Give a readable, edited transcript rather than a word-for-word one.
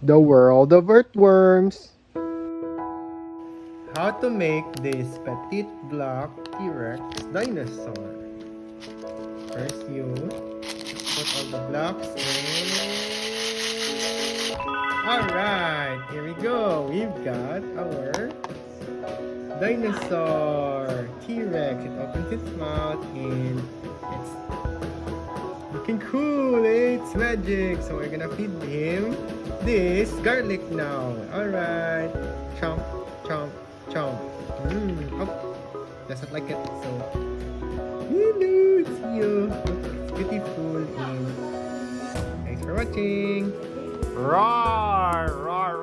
The world of earthworms. How to make this petite block T-Rex dinosaur. First you put all the blocks in. Alright, here we go. We've got our dinosaur T-Rex. It opens its mouth and it's looking cool. It's magic. So we're gonna feed him this garlic now. Alright. Chomp, chomp, chomp. Oh, doesn't like it. So, hello, it's you. It's beautiful. And thanks for watching. Roar, roar,